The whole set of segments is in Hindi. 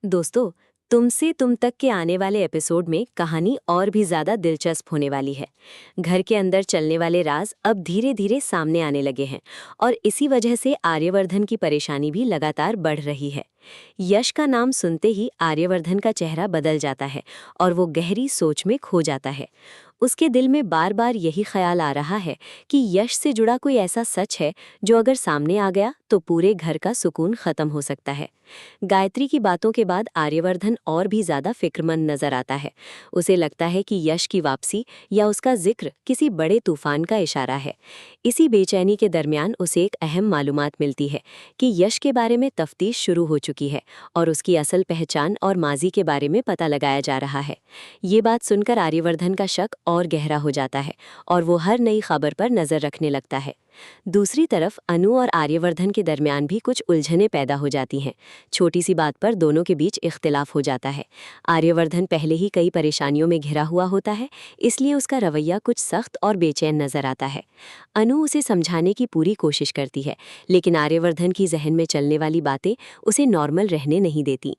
दोस्तों, तुमसे तुम तक के आने वाले एपिसोड में कहानी और भी ज्यादा दिलचस्प होने वाली है। घर के अंदर चलने वाले राज अब धीरे धीरे सामने आने लगे हैं और इसी वजह से आर्यवर्धन की परेशानी भी लगातार बढ़ रही है। यश का नाम सुनते ही आर्यवर्धन का चेहरा बदल जाता है और वो गहरी सोच में खो जाता है। उसके दिल में बार बार यही ख्याल आ रहा है कि यश से जुड़ा कोई ऐसा सच है जो अगर सामने आ गया तो पूरे घर का सुकून खत्म हो सकता है। गायत्री की बातों के बाद आर्यवर्धन और भी ज्यादा फिक्रमंद नजर आता है। उसे लगता है कि यश की वापसी या उसका जिक्र किसी बड़े तूफान का इशारा है। इसी बेचैनी के दरमियान उसे एक अहम मालूमात मिलती है कि यश के बारे में तफ्तीश शुरू हो चुकी है और उसकी असल पहचान और माजी के बारे में पता लगाया जा रहा है। ये बात सुनकर आर्यवर्धन का शक और गहरा हो जाता है और वो हर नई खबर पर नजर रखने लगता है। दूसरी तरफ अनु और आर्यवर्धन के दरमियान भी कुछ उलझनें पैदा हो जाती हैं। छोटी सी बात पर दोनों के बीच इख्तिलाफ हो जाता है। आर्यवर्धन पहले ही कई परेशानियों में घिरा हुआ होता है, इसलिए उसका रवैया कुछ सख्त और बेचैन नजर आता है। अनु उसे समझाने की पूरी कोशिश करती है, लेकिन आर्यवर्धन की जहन में चलने वाली बातें उसे नॉर्मल रहने नहीं देती।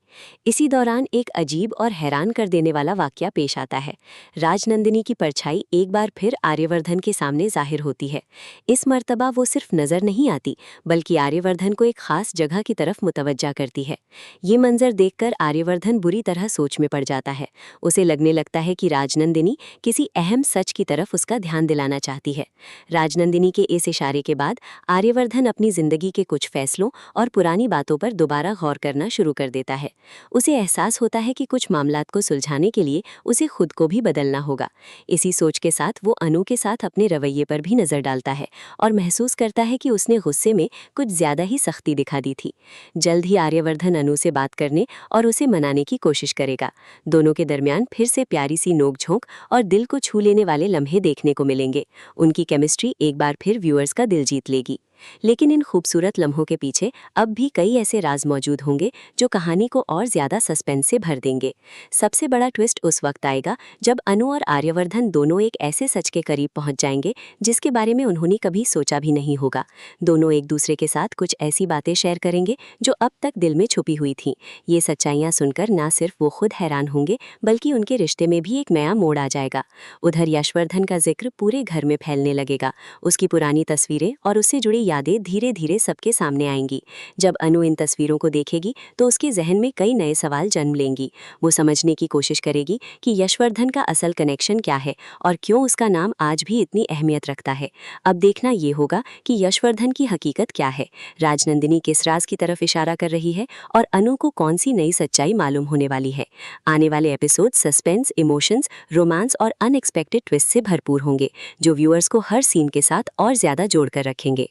इसी दौरान एक अजीब और हैरान कर देने वाला वाकया पेश आता है। राजनंदिनी की परछाई एक बार फिर आर्यवर्धन के सामने जाहिर होती है। इस मर्तबा वो सिर्फ नजर नहीं आती, बल्कि आर्यवर्धन को एक खास जगह की तरफ मुतवज्जा करती है। ये मंजर देखकर आर्यवर्धन बुरी तरह सोच में पड़ जाता है। उसे लगने लगता है कि राजनंदिनी किसी अहम सच की तरफ उसका ध्यान दिलाना चाहती है। राजनंदिनी के इस इशारे के बाद आर्यवर्धन अपनी जिंदगी के कुछ फैसलों और पुरानी बातों पर दोबारा गौर करना शुरू कर देता है। उसे एहसास होता है कि कुछ मामलात को सुलझाने के लिए उसे खुद को भी बदलना होगा। इसी सोच के साथ वो अनु के साथ अपने रवैये पर भी नजर डालता है और महसूस करता है कि उसने गुस्से में कुछ ज्यादा ही सख्ती दिखा दी थी। जल्द ही आर्यवर्धन अनु से बात करने और उसे मनाने की कोशिश करेगा। दोनों के दरमियान फिर से प्यारी सी नोकझोंक और दिल को छू लेने वाले लम्हे देखने को मिलेंगे। उनकी केमिस्ट्री एक बार फिर व्यूअर्स का दिल जीत लेगी। लेकिन इन खूबसूरत लम्हों के पीछे अब भी कई ऐसे राज मौजूद होंगे जो कहानी को और ज्यादा सस्पेंस से भर देंगे। सबसे बड़ा ट्विस्ट उस वक्त आएगा जब अनु और आर्यवर्धन दोनों एक ऐसे सच के करीब पहुंच जाएंगे जिसके बारे में उन्होंने कभी सोचा भी नहीं होगा। दोनों एक दूसरे के साथ कुछ ऐसी बातें शेयर करेंगे जो अब तक दिल में छुपी हुई थीं। ये सच्चाइयां सुनकर ना सिर्फ वो खुद हैरान होंगे, बल्कि उनके रिश्ते में भी एक नया मोड़ आ जाएगा। उधर यशवर्धन का जिक्र पूरे घर में फैलने लगेगा। उसकी पुरानी तस्वीरें और उससे जुड़ी यादें धीरे धीरे सबके सामने आएंगी। जब अनु इन तस्वीरों को देखेगी तो उसके जहन में कई नए सवाल जन्म लेंगी। वो समझने की कोशिश करेगी कि यशवर्धन का असल कनेक्शन क्या है और क्यों उसका नाम आज भी इतनी अहमियत रखता है। अब देखना ये होगा कि यशवर्धन की हकीकत क्या है, राजनंदिनी किस राज की तरफ इशारा कर रही है और अनु को कौन सी नई सच्चाई मालूम होने वाली है। आने वाले एपिसोड सस्पेंस, इमोशंस, रोमांस और अनएक्सपेक्टेड ट्विस्ट से भरपूर होंगे, जो व्यूअर्स को हर सीन के साथ और ज्यादा जोड़कर रखेंगे।